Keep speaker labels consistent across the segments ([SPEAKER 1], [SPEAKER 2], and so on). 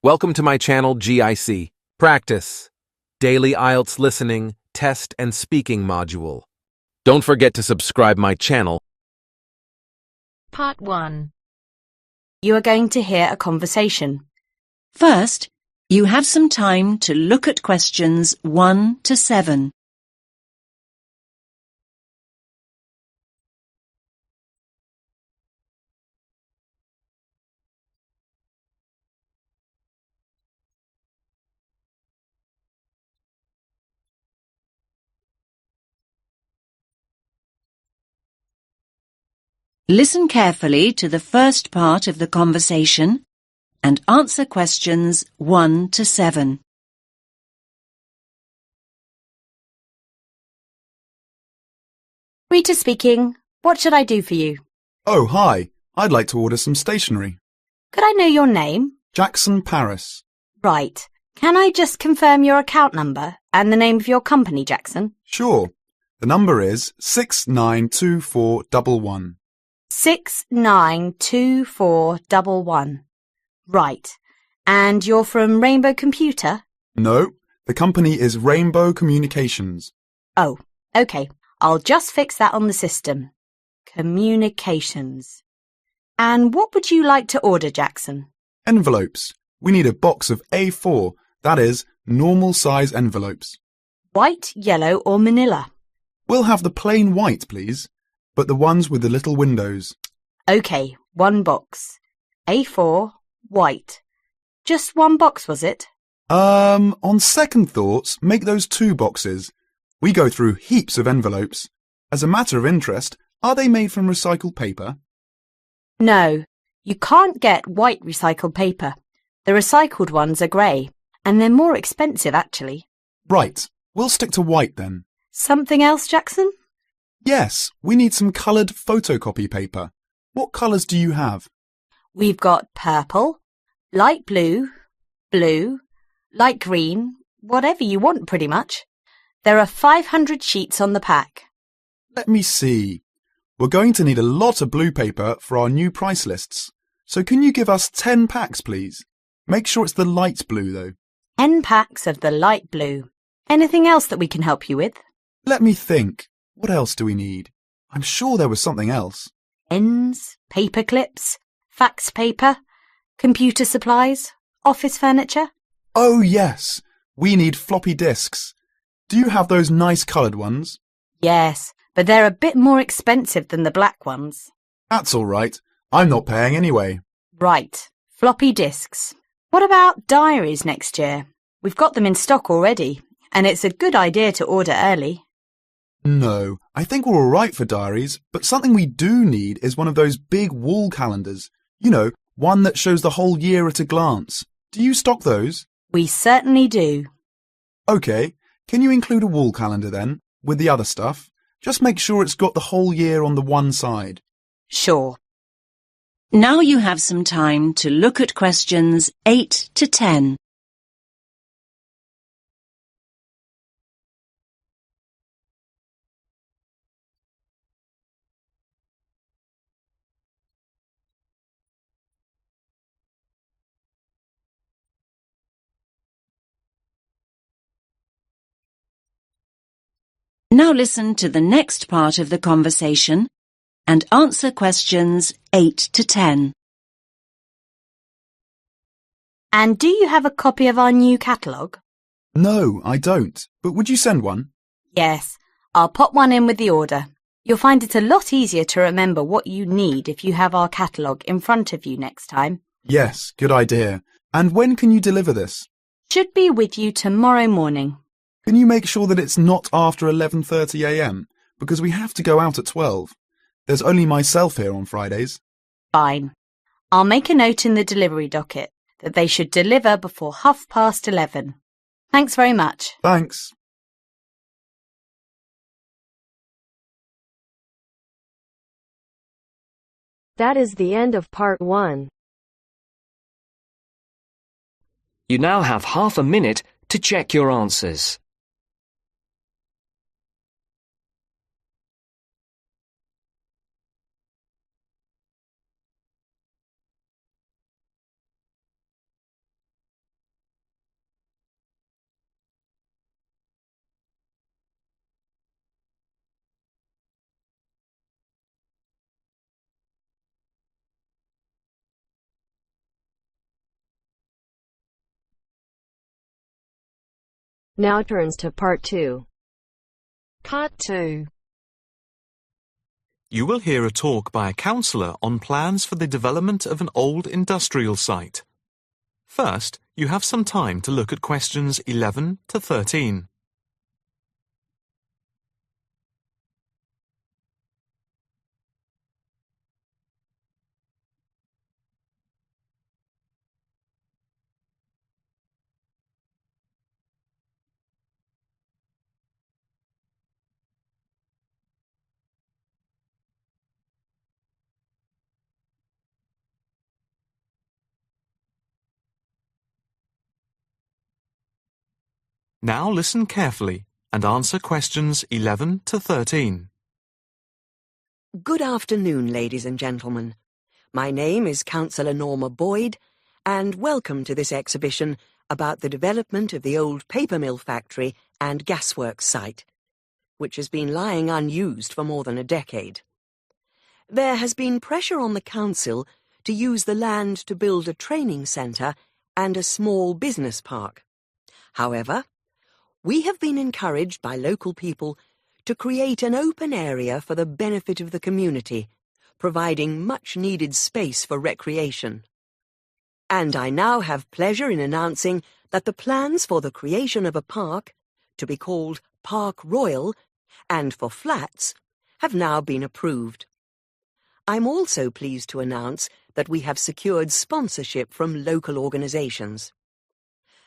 [SPEAKER 1] Welcome to my channel GIC. Practice. Daily IELTS Listening, Test and Speaking Module. Don't forget to subscribe my channel.
[SPEAKER 2] Part 1.
[SPEAKER 3] You are going to hear a conversation.
[SPEAKER 4] First, you have some time to look at questions 1 to 7. Listen carefully to the first part of the conversation and answer questions 1 to 7.
[SPEAKER 3] Rita speaking. What should I do for you?
[SPEAKER 5] Oh, hi. I'd like to order some stationery.
[SPEAKER 3] Could I know your name?
[SPEAKER 5] Jackson Paris.
[SPEAKER 3] Right. Can I just confirm your account number and the name of your company, Jackson?
[SPEAKER 5] Sure. The number is 692411.
[SPEAKER 3] 692411. Right. And you're from Rainbow Computer?
[SPEAKER 5] No, the company is Rainbow Communications.
[SPEAKER 3] Oh, okay. I'll just fix that on the system. Communications. And what would you like to order, Jackson?
[SPEAKER 5] Envelopes. We need a box of A4, that is, normal size envelopes.
[SPEAKER 3] White, yellow or manila?
[SPEAKER 5] We'll have the plain white, please, but the ones with the little windows.
[SPEAKER 3] Okay, one box. A4, white. Just one box, was it?
[SPEAKER 5] On second thoughts, make those 2 boxes. We go through heaps of envelopes. As a matter of interest, are they made from recycled paper?
[SPEAKER 3] No, you can't get white recycled paper. The recycled ones are grey, and they're more expensive, actually.
[SPEAKER 5] Right, we'll stick to white then.
[SPEAKER 3] Something else, Jackson?
[SPEAKER 5] Yes, we need some coloured photocopy paper. What colours do you have?
[SPEAKER 3] We've got purple, light blue, blue, light green, whatever you want pretty much. There are 500 sheets on the pack.
[SPEAKER 5] Let me see. We're going to need a lot of blue paper for our new price lists. So can you give us 10 packs, please? Make sure it's the light blue, though.
[SPEAKER 3] 10 packs of the light blue. Anything else that we can help you with?
[SPEAKER 5] Let me think. What else do we need? I'm sure there was something else.
[SPEAKER 3] Pens, paper clips, fax paper, computer supplies, office furniture.
[SPEAKER 5] Oh, yes. We need floppy disks. Do you have those nice coloured ones?
[SPEAKER 3] Yes, but they're a bit more expensive than the black ones.
[SPEAKER 5] That's all right. I'm not paying anyway.
[SPEAKER 3] Right, floppy disks. What about diaries next year? We've got them in stock already, and it's a good idea to order early.
[SPEAKER 5] No, I think we're all right for diaries, but something we do need is one of those big wall calendars. You know, one that shows the whole year at a glance. Do you stock those?
[SPEAKER 3] We certainly do.
[SPEAKER 5] OK, can you include a wall calendar then, with the other stuff? Just make sure it's got the whole year on the one side.
[SPEAKER 3] Sure.
[SPEAKER 4] Now you have some time to look at questions 8 to 10. Now listen to the next part of the conversation and answer questions 8 to 10.
[SPEAKER 3] And do you have a copy of our new catalogue?
[SPEAKER 5] No, I don't. But would you send one?
[SPEAKER 3] Yes, I'll pop one in with the order. You'll find it a lot easier to remember what you need if you have our catalogue in front of you next time.
[SPEAKER 5] Yes, good idea. And when can you deliver this?
[SPEAKER 3] Should be with you tomorrow morning.
[SPEAKER 5] Can you make sure that it's not after 11:30 a.m? Because we have to go out at 12. There's only myself here on Fridays.
[SPEAKER 3] Fine. I'll make a note in the delivery docket that they should deliver before 11:30. Thanks very much.
[SPEAKER 5] Thanks.
[SPEAKER 2] That is the end of Part 1.
[SPEAKER 6] You now have half a minute to check your answers.
[SPEAKER 2] Now turns to Part 2. Part 2.
[SPEAKER 7] You will hear a talk by a counsellor on plans for the development of an old industrial site. First, you have some time to look at questions 11 to 13. Now listen carefully and answer questions 11 to 13.
[SPEAKER 8] Good afternoon, ladies and gentlemen. My name is Councillor Norma Boyd, and welcome to this exhibition about the development of the old paper mill factory and gasworks site, which has been lying unused for more than a decade. There has been pressure on the council to use the land to build a training centre and a small business park. However, we have been encouraged by local people to create an open area for the benefit of the community, providing much-needed space for recreation. And I now have pleasure in announcing that the plans for the creation of a park, to be called Park Royal, and for flats, have now been approved. I'm also pleased to announce that we have secured sponsorship from local organisations.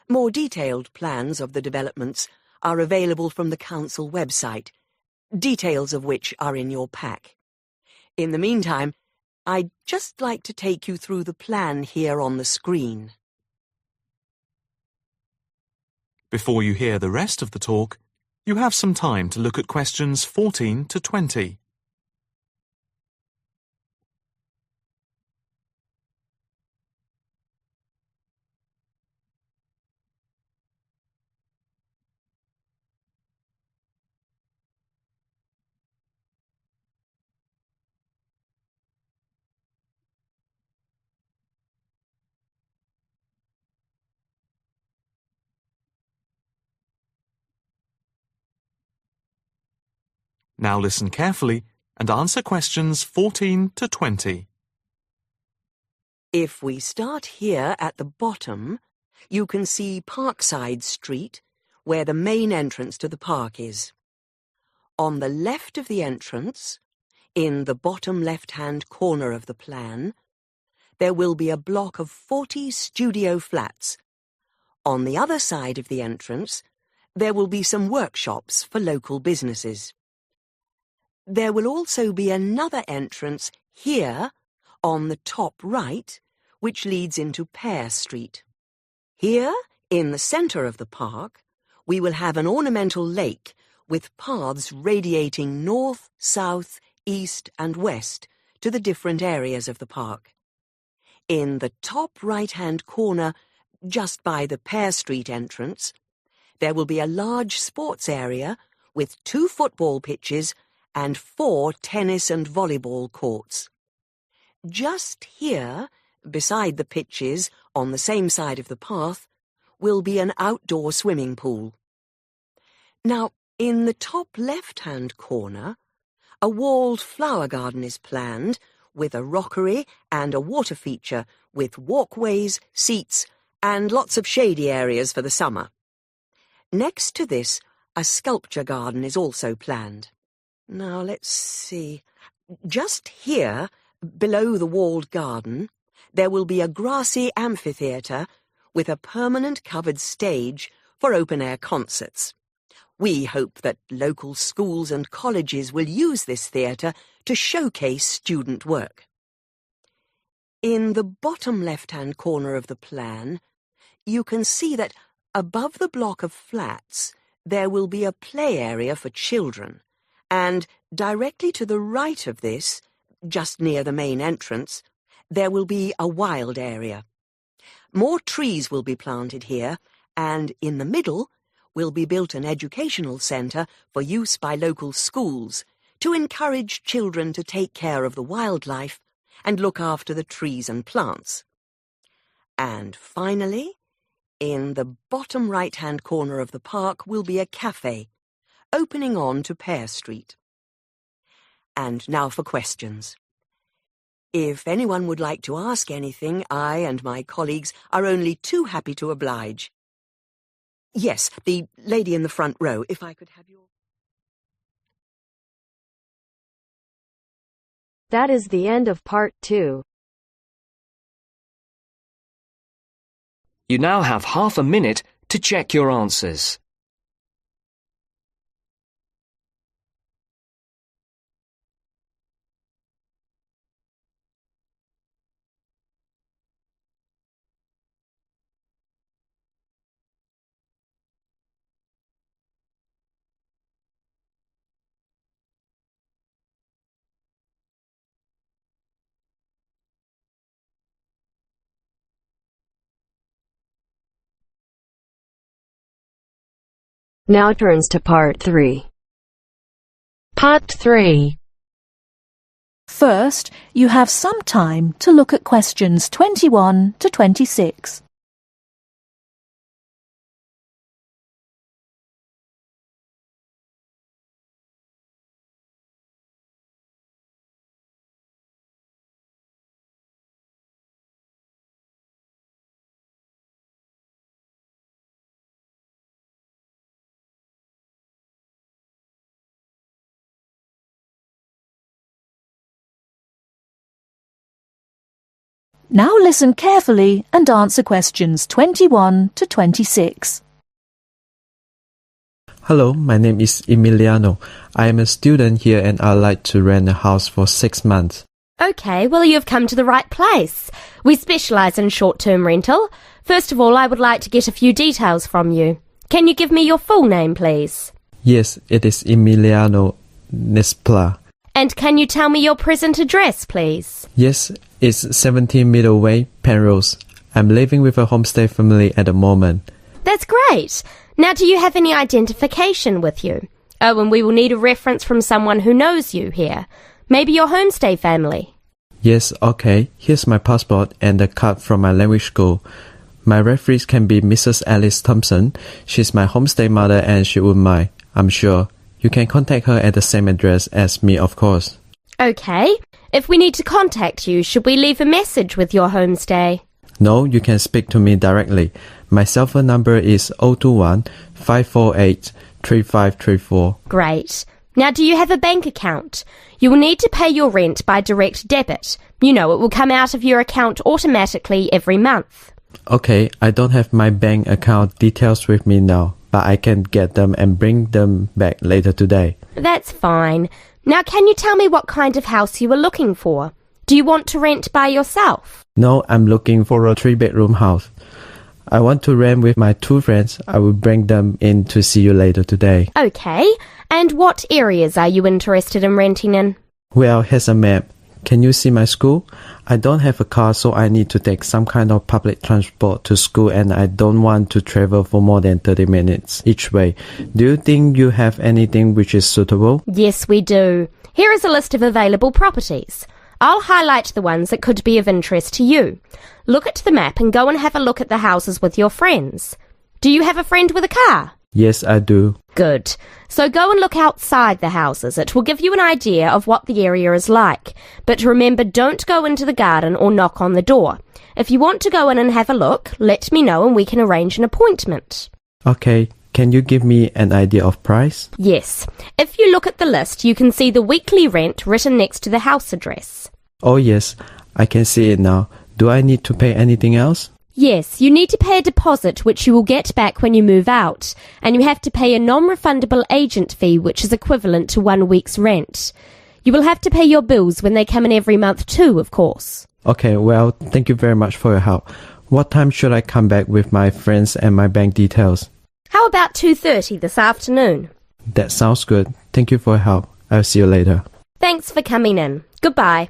[SPEAKER 8] More detailed plans of the developments are available from the council website, details of which are in your pack. In the meantime, I'd just like to take you through the plan here on the screen.
[SPEAKER 7] Before you hear the rest of the talk, you have some time to look at questions 14 to 20. Now listen carefully and answer questions 14 to 20.
[SPEAKER 8] If we start here at the bottom, you can see Parkside Street, where the main entrance to the park is. On the left of the entrance, in the bottom left-hand corner of the plan, there will be a block of 40 studio flats. On the other side of the entrance, there will be some workshops for local businesses. There will also be another entrance here, on the top right, which leads into Pear Street. Here, in the centre of the park, we will have an ornamental lake with paths radiating north, south, east and west to the different areas of the park. In the top right-hand corner, just by the Pear Street entrance, there will be a large sports area with 2 football pitches and 4 tennis and volleyball courts. Just here, beside the pitches, on the same side of the path, will be an outdoor swimming pool. Now, in the top left-hand corner, a walled flower garden is planned, with a rockery and a water feature, with walkways, seats, and lots of shady areas for the summer. Next to this, a sculpture garden is also planned. Now, let's see. Just here, below the walled garden, there will be a grassy amphitheatre with a permanent covered stage for open-air concerts. We hope that local schools and colleges will use this theatre to showcase student work. In the bottom left-hand corner of the plan, you can see that above the block of flats there will be a play area for children, and directly to the right of this, just near the main entrance, there will be a wild area. More trees will be planted here, and in the middle will be built an educational centre for use by local schools to encourage children to take care of the wildlife and look after the trees and plants. And finally, In the bottom right-hand corner of the park will be a cafe, opening on to Pear Street. And now for questions. If anyone would like to ask anything, I and my colleagues are only too happy to oblige. Yes, the lady in the front row, if I could have your...
[SPEAKER 2] That is the end of part 2.
[SPEAKER 6] You now have half a minute to check your answers.
[SPEAKER 2] Now turns to part 3. Part 3.
[SPEAKER 9] First, you have some time to look at questions 21 to 26. Now listen carefully and answer questions 21 to 26.
[SPEAKER 10] Hello, my name is Emiliano. I am a student here and I'd like to rent a house for 6 months.
[SPEAKER 11] OK, well, you've come to the right place. We specialise in short-term rental. First of all, I would like to get a few details from you. Can you give me your full name, please?
[SPEAKER 10] Yes, it is Emiliano Nespla.
[SPEAKER 11] And can you tell me your present address, please?
[SPEAKER 10] Yes, it's 17 Middleway, Penrose. I'm living with a homestay family at the moment.
[SPEAKER 11] That's great. Now, do you have any identification with you? Oh, and we will need a reference from someone who knows you here. Maybe your homestay family.
[SPEAKER 10] Yes, okay. Here's my passport and a card from my language school. My referees can be Mrs. Alice Thompson. She's my homestay mother and she wouldn't mind, I'm sure. You can contact her at the same address as me, of course.
[SPEAKER 11] OK. If we need to contact you, should we leave a message with your homestay?
[SPEAKER 10] No, you can speak to me directly. My cell phone number is 021 548 3534.
[SPEAKER 11] Great. Now, do you have a bank account? You will need to pay your rent by direct debit. You know, it will come out of your account automatically every month.
[SPEAKER 10] Okay, I don't have my bank account details with me now, but I can get them and bring them back later today.
[SPEAKER 11] That's fine. Now, can you tell me what kind of house you are looking for? Do you want to rent by yourself?
[SPEAKER 10] No, I'm looking for a 3-bedroom house. I want to rent with my 2 friends. I will bring them in to see you later today.
[SPEAKER 11] OK. And what areas are you interested in renting in?
[SPEAKER 10] Well, here's a map. Can you see my school? I don't have a car, so I need to take some kind of public transport to school and I don't want to travel for more than 30 minutes each way. Do you think you have anything which is suitable?
[SPEAKER 11] Yes, we do. Here is a list of available properties. I'll highlight the ones that could be of interest to you. Look at the map and go and have a look at the houses with your friends. Do you have a friend with a car?
[SPEAKER 10] Yes, I do.
[SPEAKER 11] Good. So go and look outside the houses. It will give you an idea of what the area is like. But remember, don't go into the garden or knock on the door. If you want to go in and have a look, let me know and we can arrange an appointment.
[SPEAKER 10] Okay. Can you give me an idea of price?
[SPEAKER 11] Yes. If you look at the list, you can see the weekly rent written next to the house address.
[SPEAKER 10] Oh yes, I can see it now. Do I need to pay anything else?
[SPEAKER 11] Yes, you need to pay a deposit which you will get back when you move out, and you have to pay a non-refundable agent fee which is equivalent to 1 week's rent. You will have to pay your bills when they come in every month too, of course.
[SPEAKER 10] Okay, well, thank you very much for your help. What time should I come back with my friends and my bank details?
[SPEAKER 11] How about 2:30 this afternoon?
[SPEAKER 10] That sounds good. Thank you for your help. I'll see you later.
[SPEAKER 11] Thanks for coming in. Goodbye.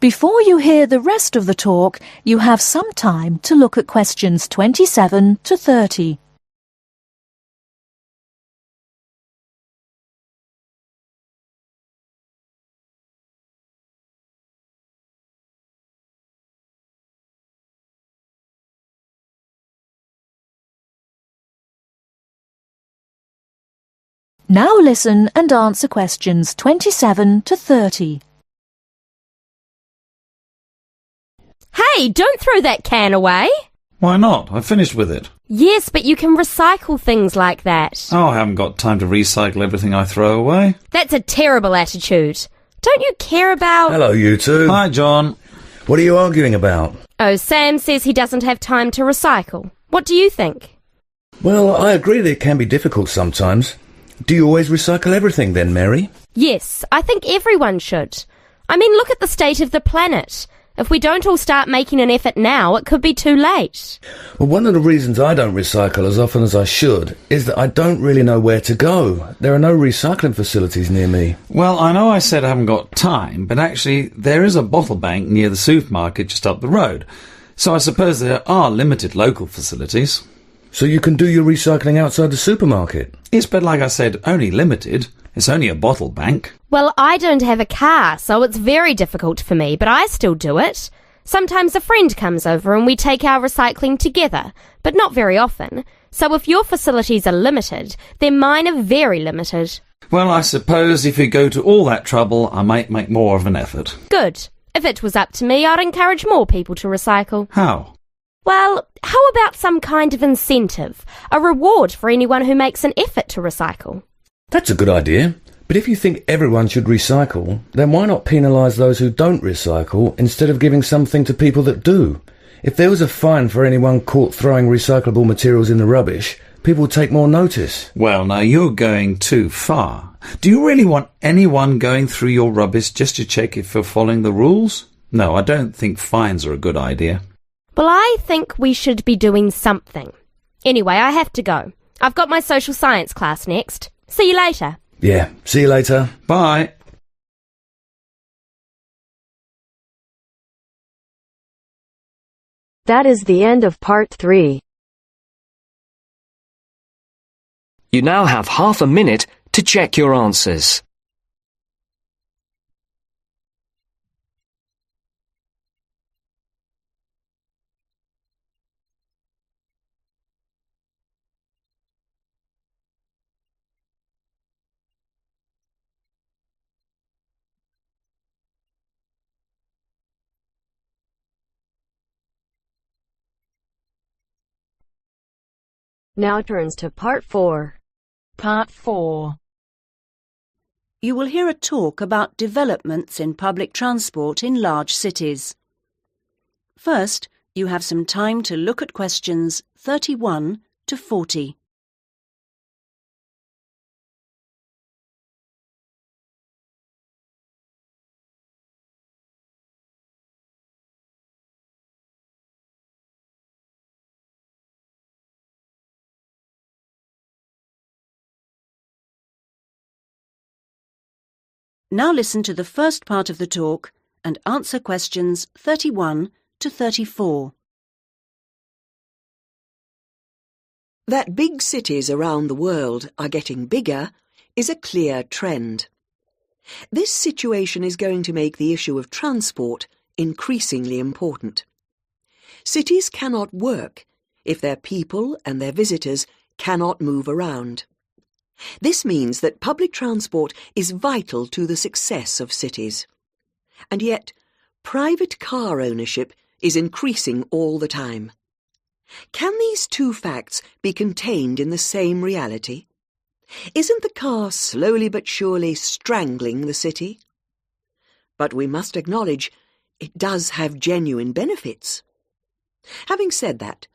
[SPEAKER 9] Before you hear the rest of the talk, you have some time to look at questions 27 to 30. Now listen and answer questions 27 to 30.
[SPEAKER 11] Hey, don't throw that can away.
[SPEAKER 12] Why not? I finished with it.
[SPEAKER 11] Yes, but you can recycle things like that.
[SPEAKER 12] Oh, I haven't got time to recycle everything I throw away.
[SPEAKER 11] That's a terrible attitude. Don't you care about...
[SPEAKER 13] Hello, you two.
[SPEAKER 12] Hi, John.
[SPEAKER 13] What are you arguing about?
[SPEAKER 11] Oh, Sam says he doesn't have time to recycle. What do you think?
[SPEAKER 13] Well, I agree that it can be difficult sometimes. Do you always recycle everything then, Mary?
[SPEAKER 11] Yes, I think everyone should. I mean, look at the state of the planet. If we don't all start making an effort now, it could be too late.
[SPEAKER 13] Well, one of the reasons I don't recycle as often as I should is that I don't really know where to go. There are no recycling facilities near me.
[SPEAKER 12] Well, I know I said I haven't got time, but actually there is a bottle bank near the supermarket just up the road. So I suppose there are limited local facilities.
[SPEAKER 13] So you can do your recycling outside the supermarket?
[SPEAKER 12] Yes, but like I said, only limited. It's only a bottle bank.
[SPEAKER 11] Well, I don't have a car, so it's very difficult for me, but I still do it. Sometimes a friend comes over and we take our recycling together, but not very often. So if your facilities are limited, then mine are very limited.
[SPEAKER 12] Well, I suppose if you go to all that trouble, I might make more of an effort.
[SPEAKER 11] Good. If it was up to me, I'd encourage more people to recycle.
[SPEAKER 12] How?
[SPEAKER 11] Well, how about some kind of incentive? A reward for anyone who makes an effort to recycle?
[SPEAKER 13] That's a good idea. But if you think everyone should recycle, then why not penalise those who don't recycle instead of giving something to people that do? If there was a fine for anyone caught throwing recyclable materials in the rubbish, people would take more notice.
[SPEAKER 12] Well, now you're going too far. Do you really want anyone going through your rubbish just to check if you're following the rules? No, I don't think fines are a good idea.
[SPEAKER 11] Well, I think we should be doing something. Anyway, I have to go. I've got my social science class next. See you later.
[SPEAKER 13] Yeah, see you later.
[SPEAKER 12] Bye.
[SPEAKER 2] That is the end of part 3.
[SPEAKER 6] You now have half a minute to check your answers.
[SPEAKER 2] Now turns to part 4.
[SPEAKER 9] Part 4.
[SPEAKER 4] You will hear a talk about developments in public transport in large cities. First, you have some time to look at questions 31 to 40. Now listen to the first part of the talk and answer questions 31 to 34.
[SPEAKER 8] That big cities around the world are getting bigger is a clear trend. This situation is going to make the issue of transport increasingly important. Cities cannot work if their people and their visitors cannot move around. This means that public transport is vital to the success of cities. And yet, private car ownership is increasing all the time. Can these two facts be contained in the same reality? Isn't the car slowly but surely strangling the city? But we must acknowledge it does have genuine benefits. Having said that,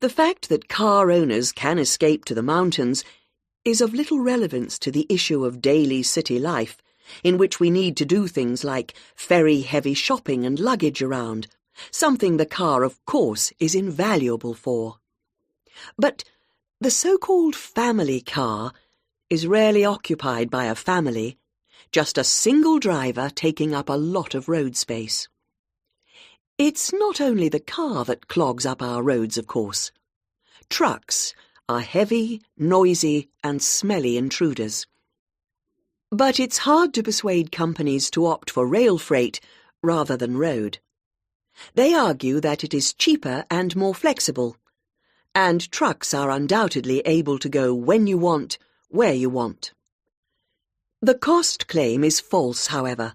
[SPEAKER 8] the fact that car owners can escape to the mountains is of little relevance to the issue of daily city life, in which we need to do things like ferry heavy shopping and luggage around, something the car, of course, is invaluable for. But the so-called family car is rarely occupied by a family, just a single driver taking up a lot of road space. It's not only the car that clogs up our roads, of course. Trucks are heavy, noisy and smelly intruders. But it's hard to persuade companies to opt for rail freight rather than road. They argue that it is cheaper and more flexible, and trucks are undoubtedly able to go when you want, where you want. The cost claim is false, however.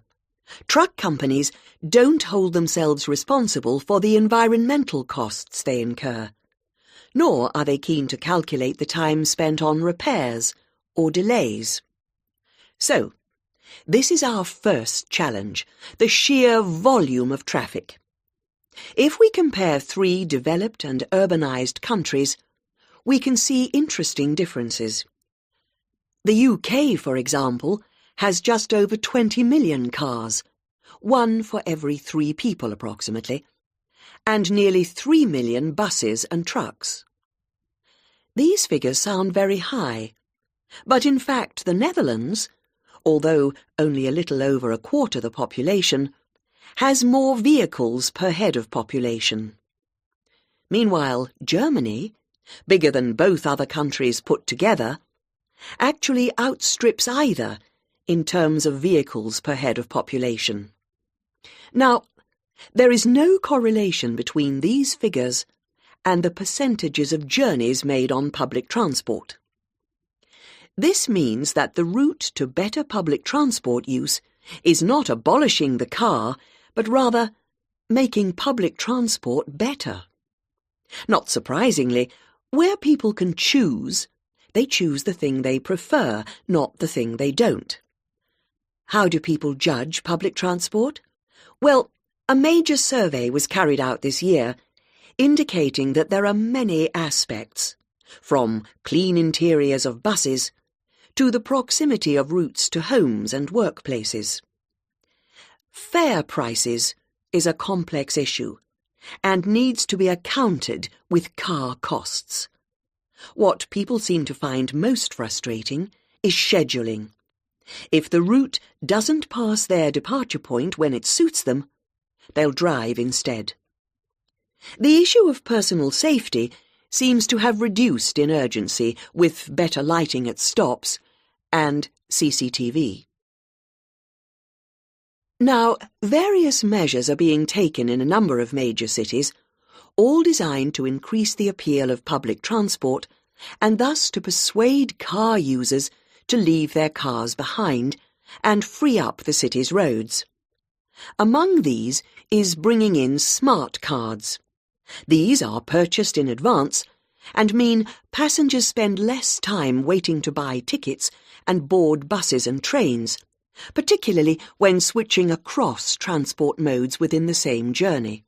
[SPEAKER 8] Truck companies don't hold themselves responsible for the environmental costs they incur, nor are they keen to calculate the time spent on repairs or delays. So, this is our first challenge, the sheer volume of traffic. If we compare 3 developed and urbanized countries, we can see interesting differences. The UK, for example, has just over 20 million cars, 1 for every 3 people approximately, and nearly 3 million buses and trucks. These figures sound very high, but in fact the Netherlands, although only a little over a quarter the population, has more vehicles per head of population. Meanwhile, Germany, bigger than both other countries put together, actually outstrips either in terms of vehicles per head of population. Now, there is no correlation between these figures and the percentages of journeys made on public transport. This means that the route to better public transport use is not abolishing the car, but rather making public transport better. Not surprisingly, where people can choose, they choose the thing they prefer, not the thing they don't. How do people judge public transport? Well, a major survey was carried out this year, indicating that there are many aspects, from clean interiors of buses to the proximity of routes to homes and workplaces. Fare prices is a complex issue and needs to be accounted with car costs. What people seem to find most frustrating is scheduling. If the route doesn't pass their departure point when it suits them, they'll drive instead. The issue of personal safety seems to have reduced in urgency with better lighting at stops and CCTV. Now, various measures are being taken in a number of major cities, all designed to increase the appeal of public transport and thus to persuade car users to leave their cars behind and free up the city's roads. Among these is bringing in smart cards. These are purchased in advance and mean passengers spend less time waiting to buy tickets and board buses and trains, particularly when switching across transport modes within the same journey.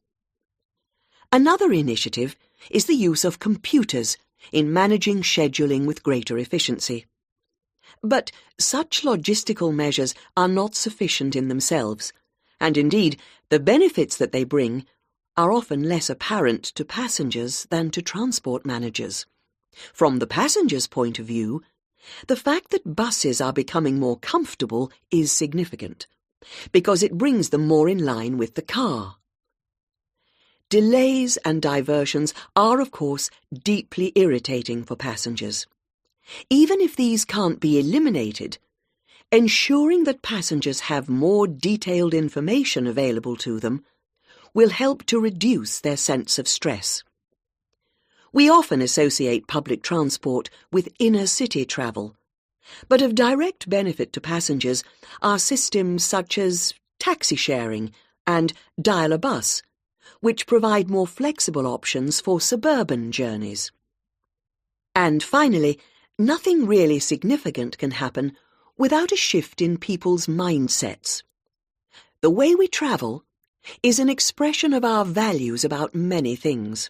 [SPEAKER 8] Another initiative is the use of computers in managing scheduling with greater efficiency. But such logistical measures are not sufficient in themselves, and indeed the benefits that they bring are often less apparent to passengers than to transport managers. From the passengers' point of view, the fact that buses are becoming more comfortable is significant, because it brings them more in line with the car. Delays and diversions are, of course, deeply irritating for passengers. Even if these can't be eliminated, ensuring that passengers have more detailed information available to them will help to reduce their sense of stress. We often associate public transport with inner-city travel, but of direct benefit to passengers are systems such as taxi sharing and dial-a-bus, which provide more flexible options for suburban journeys. And finally, nothing really significant can happen without a shift in people's mindsets. The way we travel is an expression of our values about many things.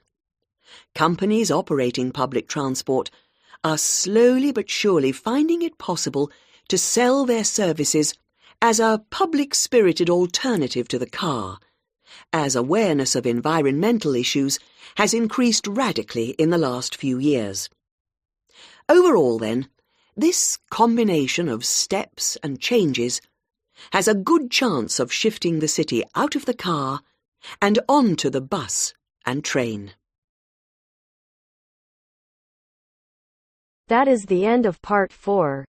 [SPEAKER 8] Companies operating public transport are slowly but surely finding it possible to sell their services as a public-spirited alternative to the car, as awareness of environmental issues has increased radically in the last few years. Overall, then, this combination of steps and changes has a good chance of shifting the city out of the car and onto the bus and train.
[SPEAKER 2] That is the end of part 4.